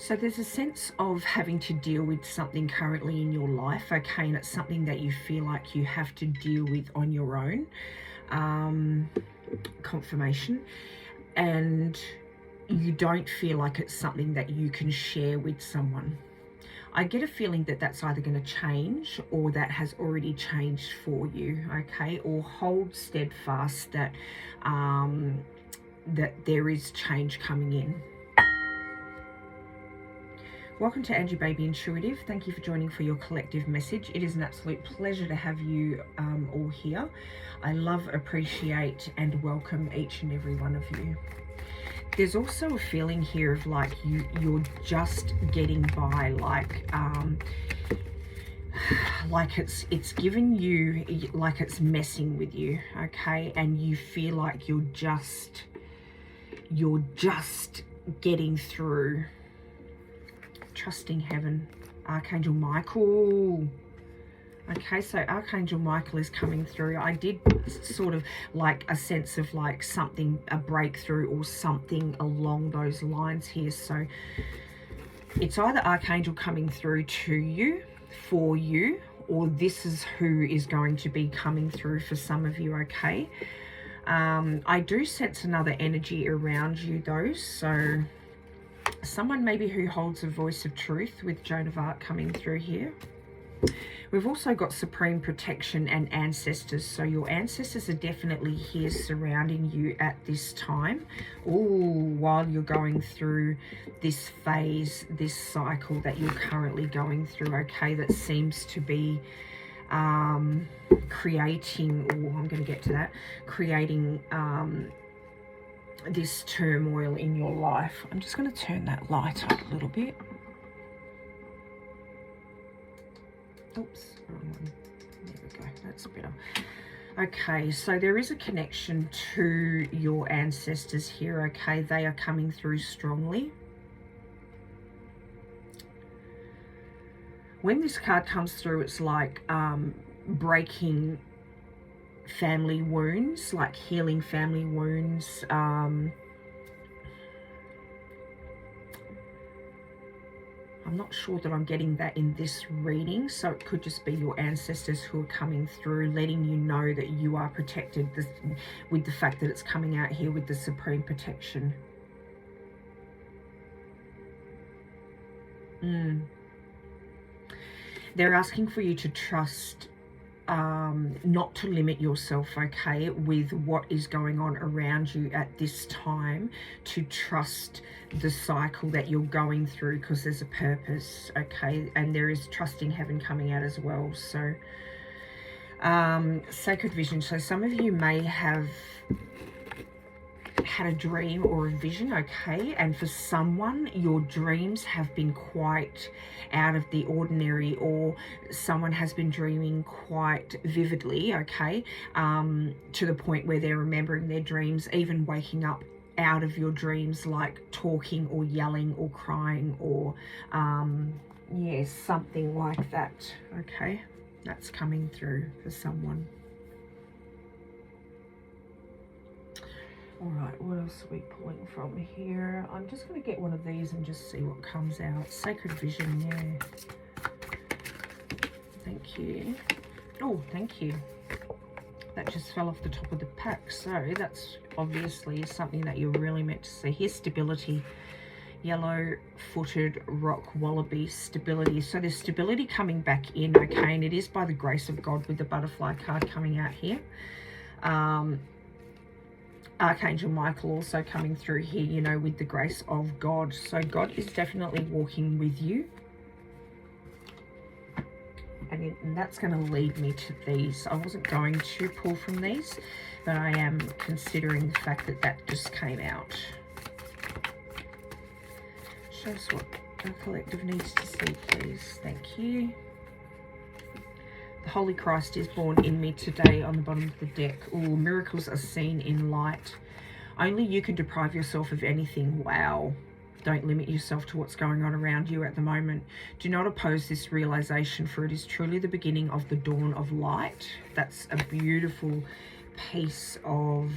So there's a sense of having to deal with something currently in your life, okay, and it's something that you feel like you have to deal with on your own. Confirmation. And you don't feel like it's something that you can share with someone. I get a feeling that that's either going to change or that has already changed for you, okay, or hold steadfast that that there is change coming in. Welcome to Angie Baby Intuitive. Thank you for joining for your collective message. It is an absolute pleasure to have you all here. I love, appreciate, and welcome each and every one of you. There's also a feeling here of like you're just getting by, like it's given you, like it's messing with you, okay, and you feel like you're just getting through. Trusting heaven, Archangel Michael. Okay, so Archangel Michael is coming through. I did sort of like a sense of like something, a breakthrough or something along those lines here. So it's either Archangel coming through to you, for you, or this is who is going to be coming through for some of you, okay? I do sense another energy around you though, so someone maybe who holds a voice of truth with Joan of Arc coming through here. We've also got supreme protection and ancestors. So your ancestors are definitely here surrounding you at this time. While you're going through this phase, this cycle that you're currently going through, okay, that seems to be creating, I'm going to get to that, creating this turmoil in your life. I'm just going to turn that light up a little bit. Oops, wrong one. There we go, that's better. Okay, so there is a connection to your ancestors here, okay? They are coming through strongly. When this card comes through, it's like breaking family wounds, like healing family wounds. I'm not sure that I'm getting that in this reading, so it could just be your ancestors who are coming through, letting you know that you are protected with the fact that it's coming out here with the supreme protection. They're asking for you to trust, not to limit yourself, okay, with what is going on around you at this time, to trust the cycle that you're going through because there's a purpose, okay, and there is trusting heaven coming out as well. So sacred vision. So some of you may have had a dream or a vision, okay, and for someone your dreams have been quite out of the ordinary, or someone has been dreaming quite vividly, okay, to the point where they're remembering their dreams, even waking up out of your dreams, like talking or yelling or crying or yes, something like that, okay. That's coming through for someone. All right, what else are we pulling from here? I'm just going to get one of these and just see what comes out. Sacred vision, yeah. Thank you. Oh, thank you. That just fell off the top of the pack. So that's obviously something that you're really meant to see. Here's stability. Yellow-footed rock wallaby, stability. So there's stability coming back in, okay, and it is by the grace of God with the butterfly card coming out here. Archangel Michael also coming through here, you know, with the grace of God. So God is definitely walking with you. And that's going to lead me to these. I wasn't going to pull from these, but I am considering the fact that that just came out. Show us what our collective needs to see, please. Thank you. The Holy Christ is born in me today on the bottom of the deck. Ooh, miracles are seen in light. Only you can deprive yourself of anything. Wow. Don't limit yourself to what's going on around you at the moment. Do not oppose this realization, for it is truly the beginning of the dawn of light. That's a beautiful piece of,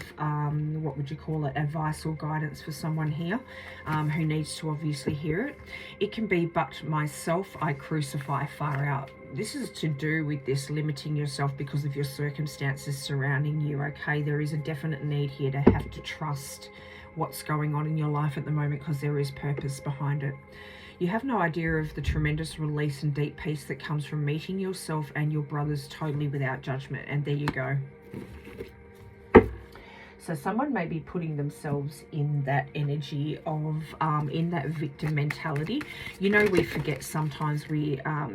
what would you call it, advice or guidance for someone here who needs to obviously hear it. It can be, but myself I crucify, far out. This is to do with this limiting yourself because of your circumstances surrounding you, okay? There is a definite need here to have to trust what's going on in your life at the moment because there is purpose behind it. You have no idea of the tremendous release and deep peace that comes from meeting yourself and your brothers totally without judgment. And there you go. So someone may be putting themselves in that energy of, in that victim mentality. You know, we forget sometimes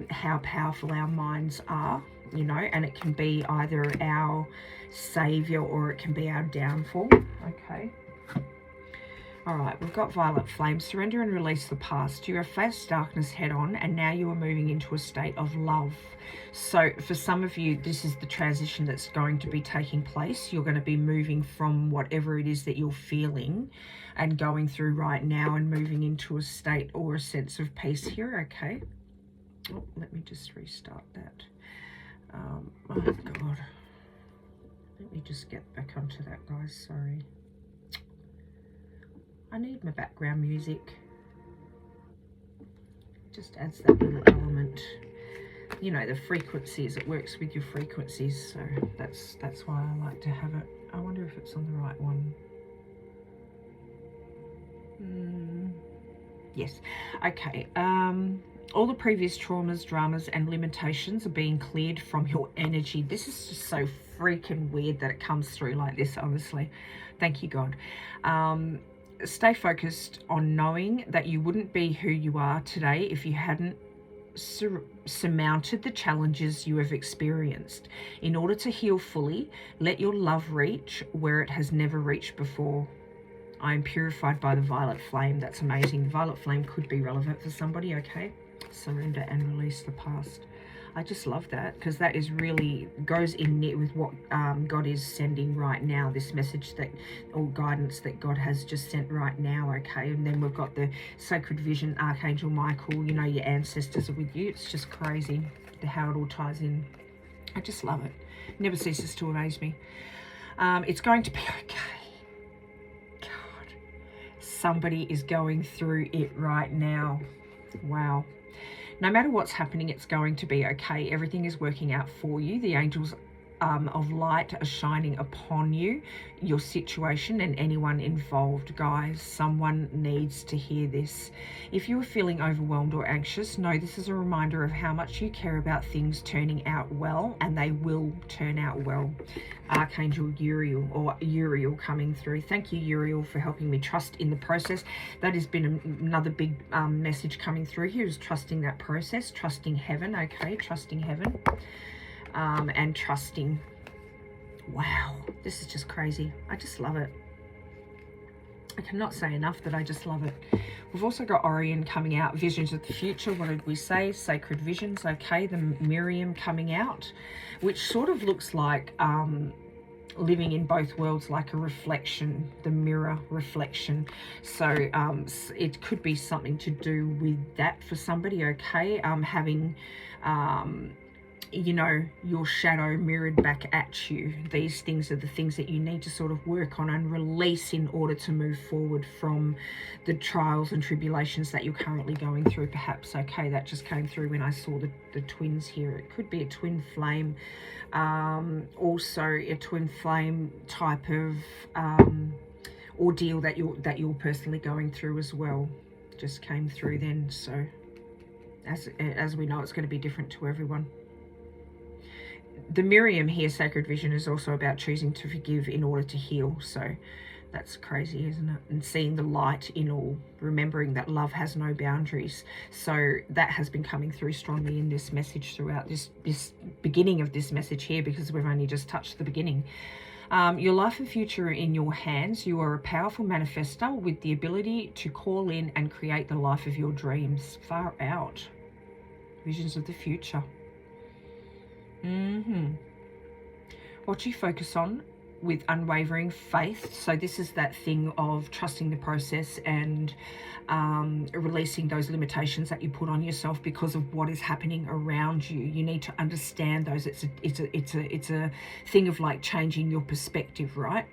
how powerful our minds are, you know, and it can be either our savior or it can be our downfall, okay? All right, we've got violet flame. Surrender and release the past. You have faced darkness head on, and now you are moving into a state of love. So for some of you, this is the transition that's going to be taking place. You're going to be moving from whatever it is that you're feeling and going through right now and moving into a state or a sense of peace here, okay? Oh, let me just restart that. Oh, God. Let me just get back onto that, guys. Sorry. I need my background music. It just adds that little element. You know, the frequencies, it works with your frequencies, so that's why I like to have it. I wonder if it's on the right one. Yes. Okay. All the previous traumas, dramas, and limitations are being cleared from your energy. This is just so freaking weird that it comes through like this, honestly. Thank you, God. Stay focused on knowing that you wouldn't be who you are today if you hadn't surmounted the challenges you have experienced. In order to heal fully, let your love reach where it has never reached before. I am purified by the violet flame. That's amazing. The violet flame could be relevant for somebody, okay? Surrender and release the past. I just love that because that is really goes in knit with what God is sending right now, this message that, or guidance that God has just sent right now, okay? And then we've got the sacred vision, Archangel Michael, you know, your ancestors are with you. It's just crazy how it all ties in. I just love it. Never ceases to amaze me. It's going to be okay. God, somebody is going through it right now. Wow. No matter what's happening, it's going to be okay. Everything is working out for you. The angels of light are shining upon you, your situation, and anyone involved. Guys, someone needs to hear this. If you are feeling overwhelmed or anxious, know this is a reminder of how much you care about things turning out well, and they will turn out well. Archangel Uriel, or Uriel coming through. Thank you, Uriel, for helping me trust in the process. That has been another big message coming through here, is trusting that process, trusting heaven, okay? Trusting heaven. And trusting. Wow, this is just crazy. I just love it. I cannot say enough that I just love it. We've also got Orion coming out, visions of the future. What did we say? Sacred visions, okay. The Miriam coming out, which sort of looks like living in both worlds, like a reflection, the mirror reflection. So it could be something to do with that for somebody, okay. Having you know, your shadow mirrored back at you. These things are the things that you need to sort of work on and release in order to move forward from the trials and tribulations that you're currently going through, perhaps, okay. That just came through when I saw the twins here. It could be a twin flame, also a twin flame type of ordeal that you're personally going through as well. Just came through then. So as we know, it's going to be different to everyone. The Miriam here, sacred vision, is also about choosing to forgive in order to heal. So that's crazy, isn't it? And seeing the light in all, remembering that love has no boundaries. So that has been coming through strongly in this message throughout this beginning of this message here, because we've only just touched the beginning. Your life and future are in your hands. You are a powerful manifestor with the ability to call in and create the life of your dreams. Far out. Visions of the future. What you focus on with unwavering faith. So this is that thing of trusting the process and releasing those limitations that you put on yourself because of what is happening around you. You need to understand those. It's a thing of like changing your perspective, right?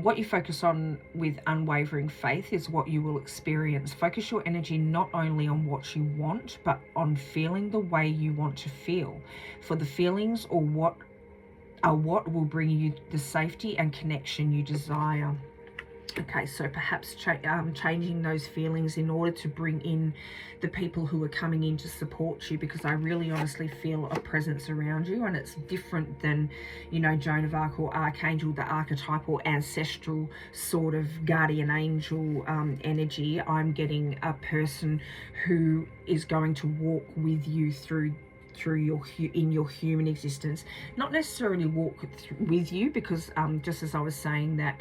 What you focus on with unwavering faith is what you will experience. Focus your energy not only on what you want, but on feeling the way you want to feel. For the feelings or what will bring you the safety and connection you desire. Okay, so perhaps changing those feelings in order to bring in the people who are coming in to support you, because I really honestly feel a presence around you, and it's different than, you know, Joan of Arc or Archangel, the archetypal ancestral sort of guardian angel energy. I'm getting a person who is going to walk with you through in your human existence, not necessarily walk with you, because just as I was saying that,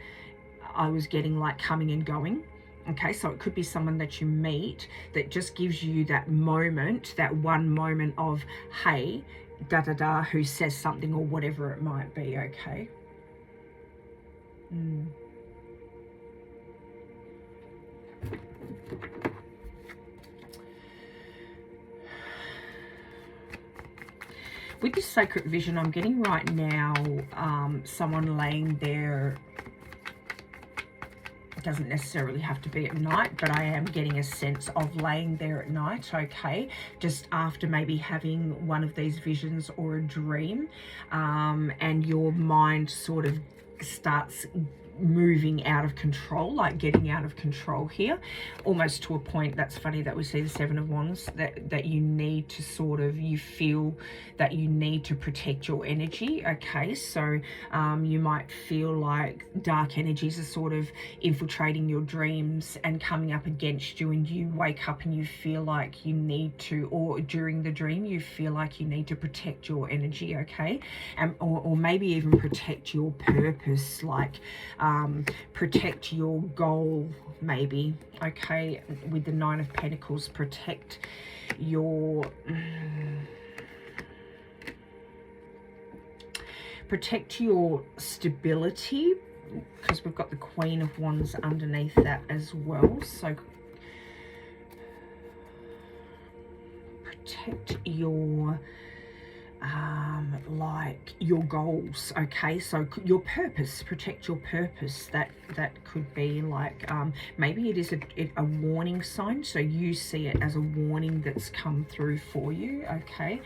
I was getting like coming and going. Okay, so it could be someone that you meet that just gives you that moment, that one moment of, hey, da da da, who says something or whatever it might be. Okay. With this sacred vision I'm getting right now, someone laying there. It doesn't necessarily have to be at night, but I am getting a sense of laying there at night, okay, just after maybe having one of these visions or a dream, and your mind sort of starts moving out of control, like getting out of control here, almost to a point. That's funny that we see the Seven of Wands, that you need to sort of, you feel that you need to protect your energy. Okay, so you might feel like dark energies are sort of infiltrating your dreams and coming up against you, and you wake up and you feel like you need to, or during the dream you feel like you need to protect your energy, okay, or maybe even protect your purpose, like protect your goal, maybe, okay, with the Nine of Pentacles. Protect your stability, because we've got the Queen of Wands underneath that as well. So protect your like your goals, okay, so your purpose, protect your purpose. That could be like maybe it is a warning sign, so you see it as a warning that's come through for you, okay.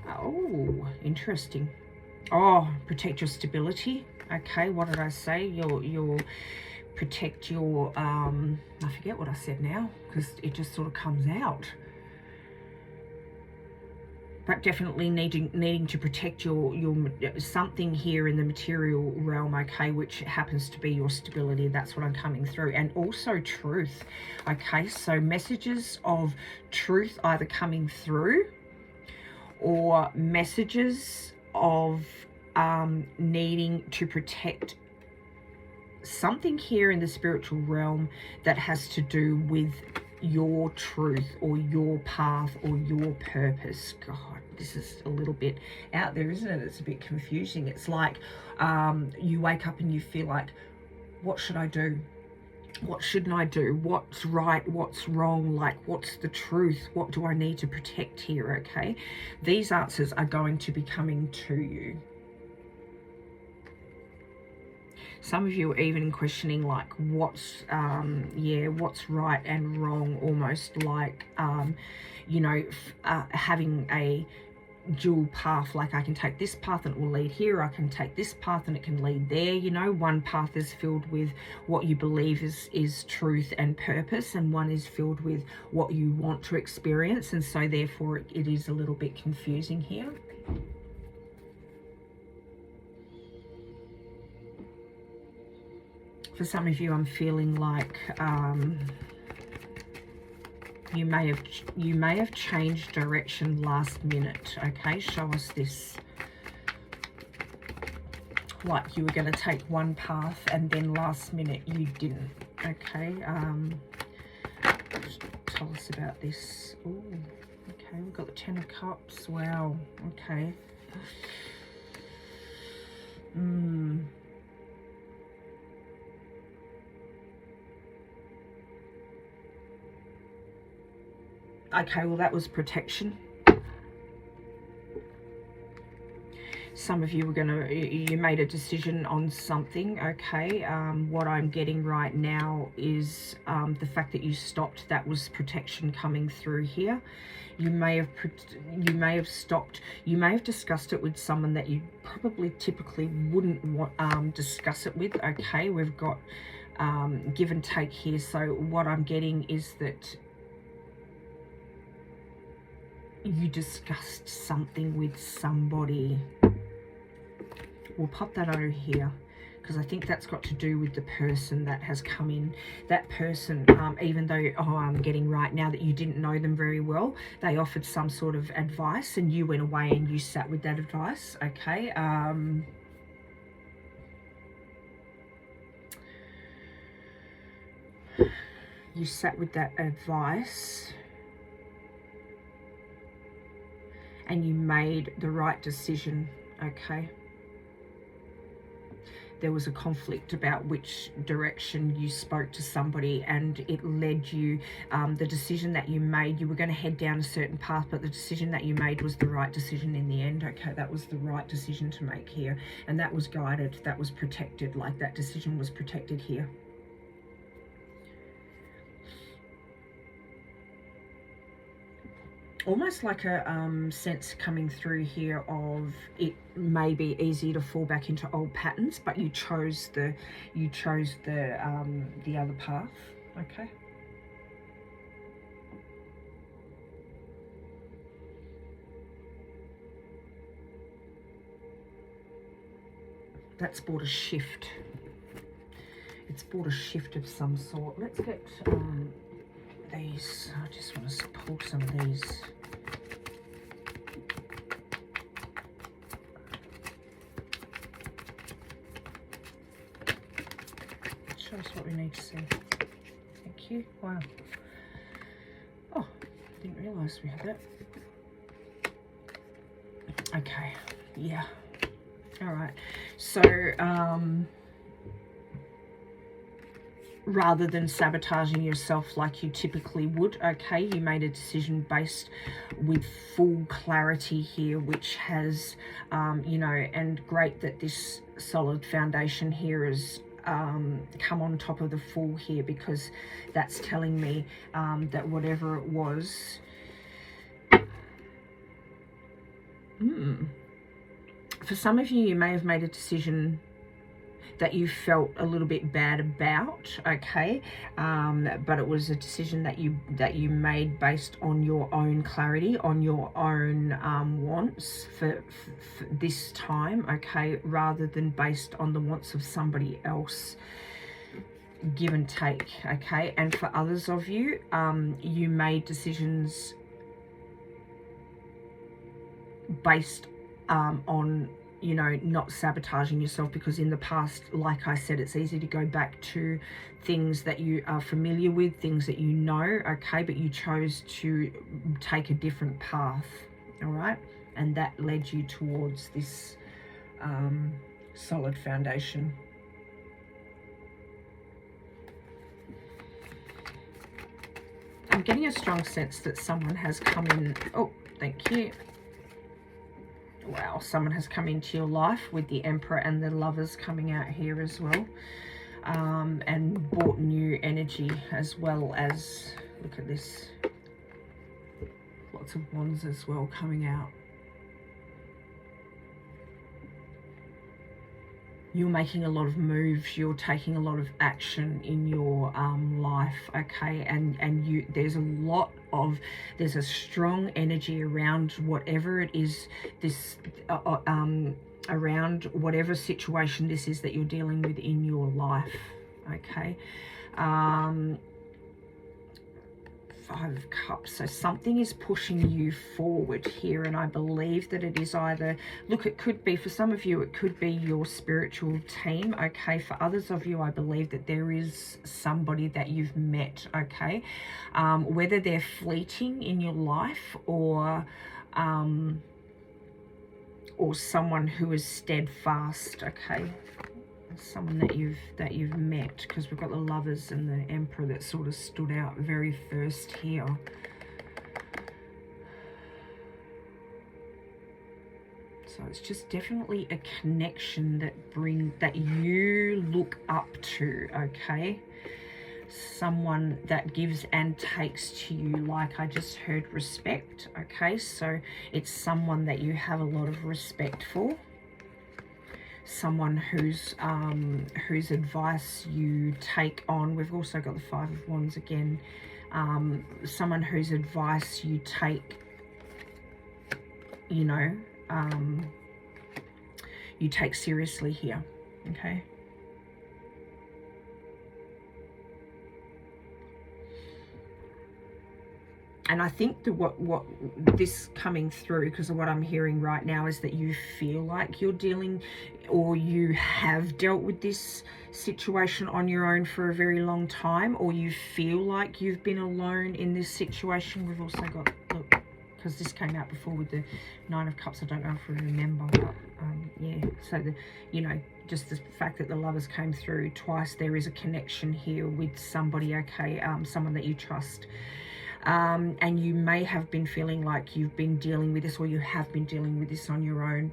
Oh, interesting. Oh, protect your stability. Okay, what did I say? Your protect your I forget what I said now, because it just sort of comes out. But definitely needing to protect your something here in the material realm, okay, which happens to be your stability. That's what I'm coming through. And also truth, okay, so messages of truth either coming through, or messages of needing to protect something here in the spiritual realm that has to do with your truth or your path or your purpose. God, this is a little bit out there, isn't it? It's a bit confusing. It's like you wake up and you feel like, what should I do? What shouldn't I do? What's right? What's wrong? Like, what's the truth? What do I need to protect here? Okay, these answers are going to be coming to you. Some of you are even questioning like what's what's right and wrong, almost like you know, having a dual path, like I can take this path and it will lead here, I can take this path and it can lead there. You know, one path is filled with what you believe is truth and purpose, and one is filled with what you want to experience, and so therefore it is a little bit confusing here. For some of you, I'm feeling like you may have changed direction last minute. Okay, show us this. Like you were going to take one path and then last minute you didn't. Okay, tell us about this. Ooh, okay, we've got the Ten of Cups. Wow. Okay. Okay, well, that was protection. Some of you were you made a decision on something, okay? What I'm getting right now is the fact that you stopped. That was protection coming through here. You may have stopped. You may have discussed it with someone that you probably typically wouldn't want discuss it with. Okay, we've got give and take here. So what I'm getting is that you discussed something with somebody. We'll pop that over here because I think that's got to do with the person that has come in. That person, even though I'm getting right now that you didn't know them very well, they offered some sort of advice and you went away and you sat with that advice, okay? You sat with that advice and you made the right decision, okay? There was a conflict about which direction you spoke to somebody, and it led you, the decision that you made, you were going to head down a certain path, but the decision that you made was the right decision in the end. Okay, that was the right decision to make here, and that was guided, that was protected, like that decision was protected here. Almost like a sense coming through here of it may be easy to fall back into old patterns, but you chose the other path. Okay. That's brought a shift. It's brought a shift of some sort. Let's get these. I just want to pull some of these. Show us what we need to see. Thank you. Wow. Oh, didn't realise we had that. Okay. Yeah. All right. So, rather than sabotaging yourself like you typically would, okay, you made a decision based with full clarity here, which has, you know, and great that this solid foundation here is come on top of the full here, because that's telling me that whatever it was, for some of you, you may have made a decision that you felt a little bit bad about, okay, but it was a decision that you made based on your own clarity, on your own wants for this time, okay, rather than based on the wants of somebody else. Give and take, okay. And for others of you, you made decisions based on, you know, not sabotaging yourself, because in the past, like I said, it's easy to go back to things that you are familiar with, things that you know, okay, but you chose to take a different path, all right, and that led you towards this solid foundation. I'm getting a strong sense that someone has come in. Oh, thank you. Wow, someone has come into your life with the Emperor and the Lovers coming out here as well, and brought new energy, as well as, look at this, lots of Wands as well coming out. You're making a lot of moves, you're taking a lot of action in your life, okay, and there's a strong energy around whatever it is, this around whatever situation this is that you're dealing with in your life, okay. 5 of Cups. So something is pushing you forward here, and I believe that it is either, look, it could be, for some of you, it could be your spiritual team, okay. For others of you, I believe that there is somebody that you've met, okay, whether they're fleeting in your life or or someone who is steadfast, okay? Someone that you've met, because we've got the Lovers and the Emperor that sort of stood out very first here. So it's just definitely a connection that you look up to, okay? Someone that gives and takes to you, like I just heard respect, okay? So it's someone that you have a lot of respect for. Someone whose advice you take on. We've also got the Five of Wands again. Someone whose advice you take, you know, you take seriously here, okay? And I think that what this coming through, because of what I'm hearing right now, is that you feel like you're dealing, or you have dealt with this situation on your own for a very long time, or you feel like you've been alone in this situation. We've also got, look, because this came out before with the Nine of Cups. I don't know if we remember, but yeah. So you know, just the fact that the Lovers came through twice, there is a connection here with somebody, okay? Someone that you trust. And you may have been feeling like you've been dealing with this, or you have been dealing with this on your own,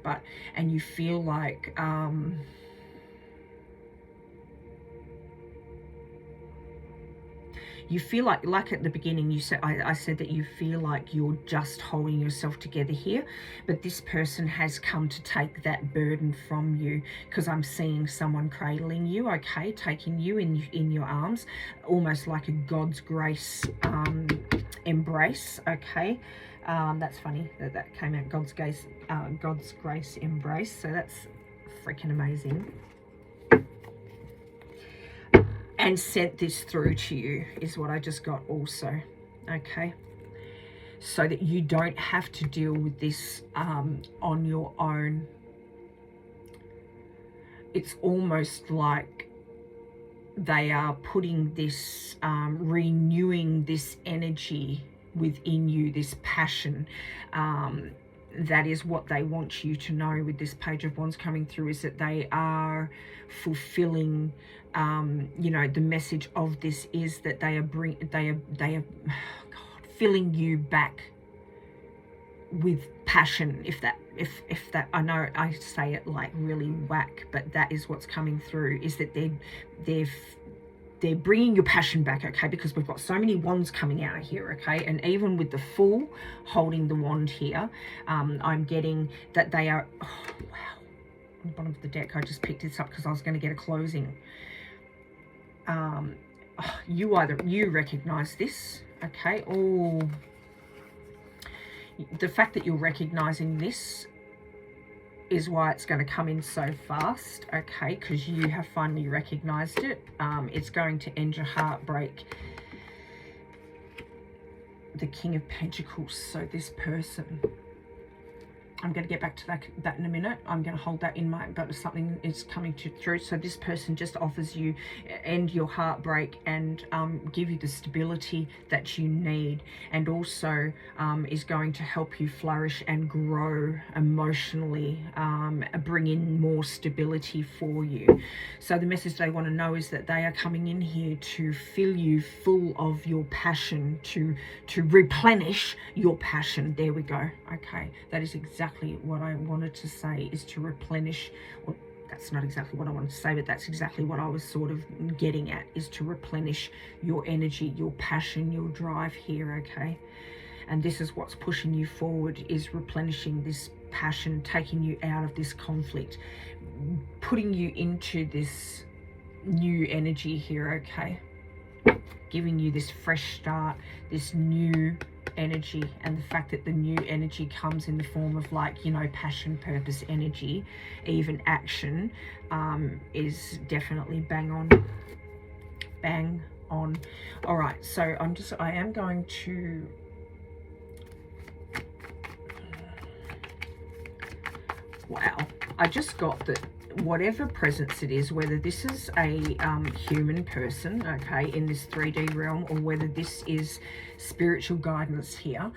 and you feel like like at the beginning, you said, I said that you feel like you're just holding yourself together here, but this person has come to take that burden from you, because I'm seeing someone cradling you, okay, taking you in your arms, almost like a God's grace embrace, okay? That's funny that came out, God's grace embrace. So that's freaking amazing. And sent this through to you is what I just got also, okay? So that you don't have to deal with this on your own. It's almost like they are putting this, renewing this energy within you, this passion. That is what they want you to know with this Page of Wands coming through, is that they are fulfilling, you know, the message of this is that they are filling you back with passion. If that I know I say it like really whack, but that is what's coming through, is that they're bringing your passion back, okay? Because we've got so many wands coming out here, okay? And even with the Fool holding the wand here, I'm getting that they are, oh, wow, on the bottom of the deck, I just picked this up because I was going to get a closing. You recognize this, okay? Oh, the fact that you're recognizing this is why it's going to come in so fast, okay? Because you have finally recognized it. It's going to end your heartbreak. The King of Pentacles. So this person, I'm going to get back to that in a minute. I'm going to hold that in mind, but something is coming through. So this person just offers you, end your heartbreak and give you the stability that you need, and also is going to help you flourish and grow emotionally, bring in more stability for you. So the message they want to know is that they are coming in here to fill you full of your passion, to replenish your passion. There we go. Okay, that is exactly what I wanted to say, is to replenish. Well, that's not exactly what I wanted to say, but that's exactly what I was sort of getting at, is to replenish your energy, your passion, your drive here, okay? And this is what's pushing you forward, is replenishing this passion, taking you out of this conflict, putting you into this new energy here, okay? Giving you this fresh start, this new energy. And the fact that the new energy comes in the form of, like, you know, passion, purpose, energy, even action, is definitely bang on. All right, so I am going to, wow, I just got that whatever presence it is, whether this is a human person, okay, in this 3D realm, or whether this is spiritual guidance here,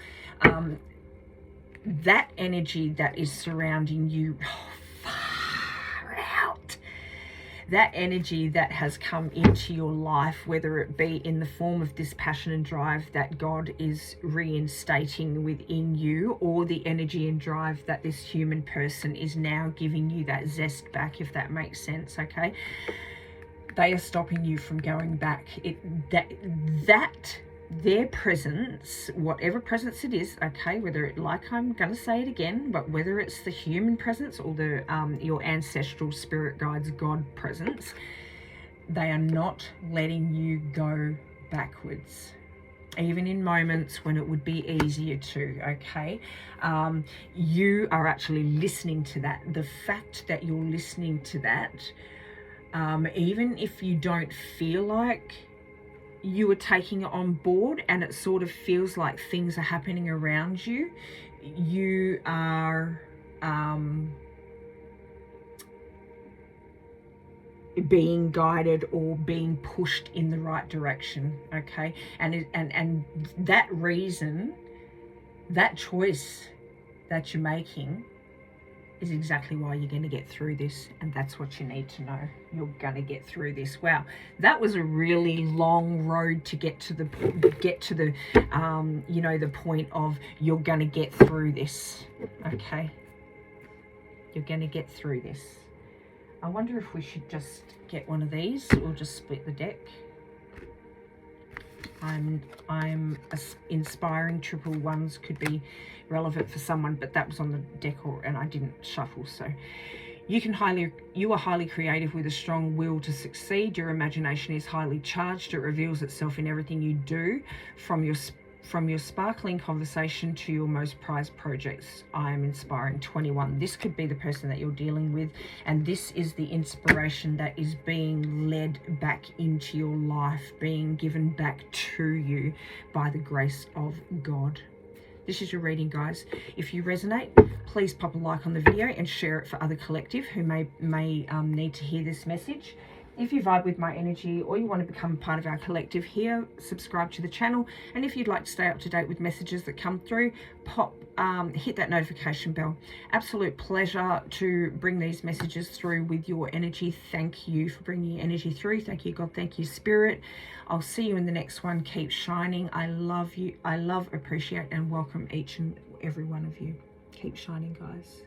that energy that is surrounding you, far out, that energy that has come into your life, whether it be in the form of this passion and drive that God is reinstating within you, or the energy and drive that this human person is now giving you that zest back, if that makes sense, okay? They are stopping you from going back. Their presence, whatever presence it is, okay, whether it, like I'm going to say it again, but whether it's the human presence or the your ancestral spirit guides, God presence, they are not letting you go backwards, even in moments when it would be easier to, okay? You are actually listening to that. The fact that you're listening to that, even if you don't feel like you are taking it on board and it sort of feels like things are happening around you, you are being guided or being pushed in the right direction, okay? And that reason, that choice that you're making is exactly why you're going to get through this, and that's what you need to know. You're going to get through this. Wow, that was a really long road to get to the you know, the point of you're going to get through this, okay? You're going to get through this. I wonder if we should just get one of these. We'll just split the deck. I'm inspiring triple ones could be relevant for someone, but that was on the deck and I didn't shuffle. So you are highly creative with a strong will to succeed. Your imagination is highly charged. It reveals itself in everything you do, from your sparkling conversation to your most prized projects. I am inspiring 21. This could be the person that you're dealing with, and this is the inspiration that is being led back into your life, being given back to you by the grace of God. This is your reading, guys. If you resonate, please pop a like on the video and share it for other collective who may need to hear this message. If you vibe with my energy or you want to become part of our collective here, subscribe to the channel. And if you'd like to stay up to date with messages that come through, hit that notification bell. Absolute pleasure to bring these messages through with your energy. Thank you for bringing your energy through. Thank you, God. Thank you, Spirit. I'll see you in the next one. Keep shining. I love you. I love, appreciate, and welcome each and every one of you. Keep shining, guys.